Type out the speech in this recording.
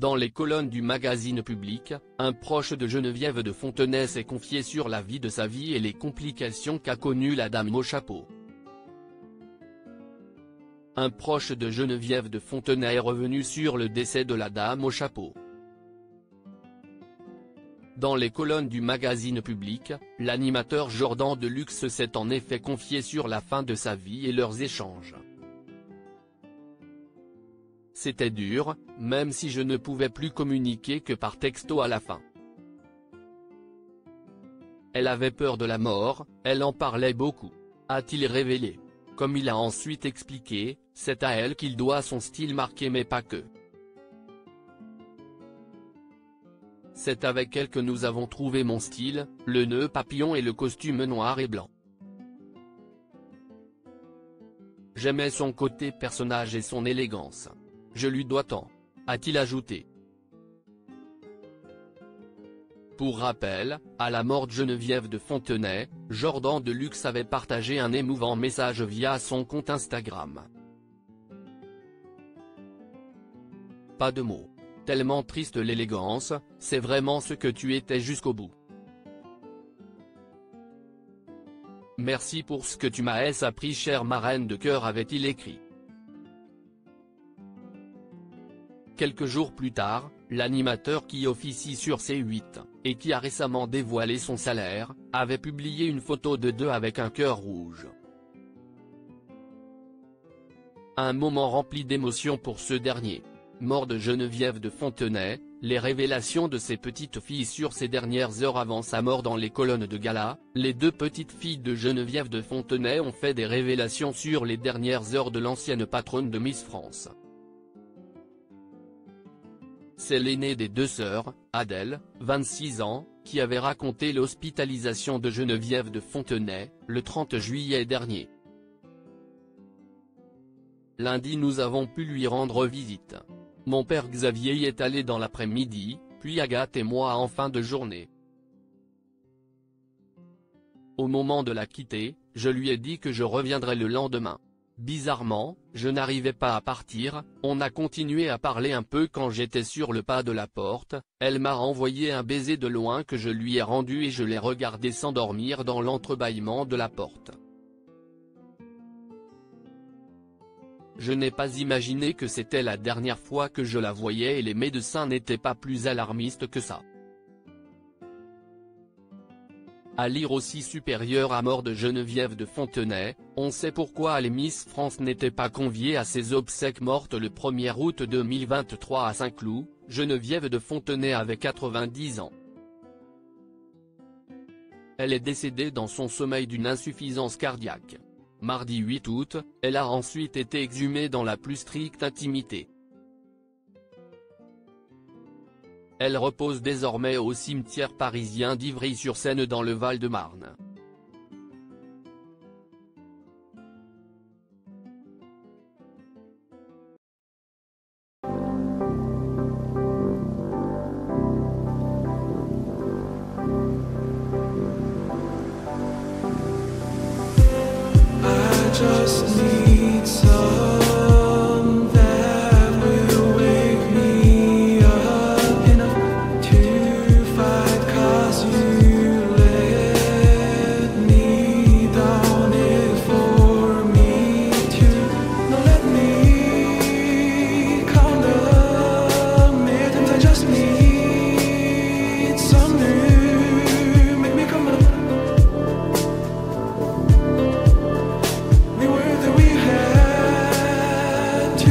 Dans les colonnes du magazine Public, un proche de Geneviève de Fontenay s'est confié sur la vie de sa vie et les complications qu'a connues la dame au chapeau. Un proche de Geneviève de Fontenay est revenu sur le décès de la dame au chapeau. Dans les colonnes du magazine Public, l'animateur Jordan Deluxe s'est en effet confié sur la fin de sa vie et leurs échanges. C'était dur, même si je ne pouvais plus communiquer que par texto à la fin. Elle avait peur de la mort, elle en parlait beaucoup, a-t-il révélé. Comme il a ensuite expliqué, c'est à elle qu'il doit son style marqué mais pas que. C'est avec elle que nous avons trouvé mon style, le nœud papillon et le costume noir et blanc. J'aimais son côté personnage et son élégance. Je lui dois tant, a-t-il ajouté. Pour rappel, à la mort de Geneviève de Fontenay, Jordan Deluxe avait partagé un émouvant message via son compte Instagram. Pas de mots. Tellement triste l'élégance, c'est vraiment ce que tu étais jusqu'au bout. Merci pour ce que tu m'as appris chère marraine de cœur avait-il écrit. Quelques jours plus tard, l'animateur qui officie sur C8, et qui a récemment dévoilé son salaire, avait publié une photo de deux avec un cœur rouge. Un moment rempli d'émotion pour ce dernier. Mort de Geneviève de Fontenay, les révélations de ses petites filles sur ces dernières heures avant sa mort dans les colonnes de gala, les deux petites filles de Geneviève de Fontenay ont fait des révélations sur les dernières heures de l'ancienne patronne de Miss France. C'est l'aînée des deux sœurs, Adèle, 26 ans, qui avait raconté l'hospitalisation de Geneviève de Fontenay, le 30 juillet dernier. Lundi nous avons pu lui rendre visite. Mon père Xavier y est allé dans l'après-midi, puis Agathe et moi en fin de journée. Au moment de la quitter, je lui ai dit que je reviendrais le lendemain. Bizarrement, je n'arrivais pas à partir, on a continué à parler un peu quand j'étais sur le pas de la porte, elle m'a envoyé un baiser de loin que je lui ai rendu et je l'ai regardé s'endormir dans l'entrebâillement de la porte. Je n'ai pas imaginé que c'était la dernière fois que je la voyais et les médecins n'étaient pas plus alarmistes que ça. À lire aussi supérieur à mort de Geneviève de Fontenay, on sait pourquoi les Miss France n'étaient pas conviées à ses obsèques mortes le 1er août 2023 à Saint-Cloud, Geneviève de Fontenay avait 90 ans. Elle est décédée dans son sommeil d'une insuffisance cardiaque. Mardi 8 août, elle a ensuite été exhumée dans la plus stricte intimité. Elle repose désormais au cimetière parisien d'Ivry-sur-Seine dans le Val-de-Marne. Just need some that will wake me up enough to fight, 'cause you let me down it for me to. Now let me count the minutes, I just need some new, make me come up. We were that we had to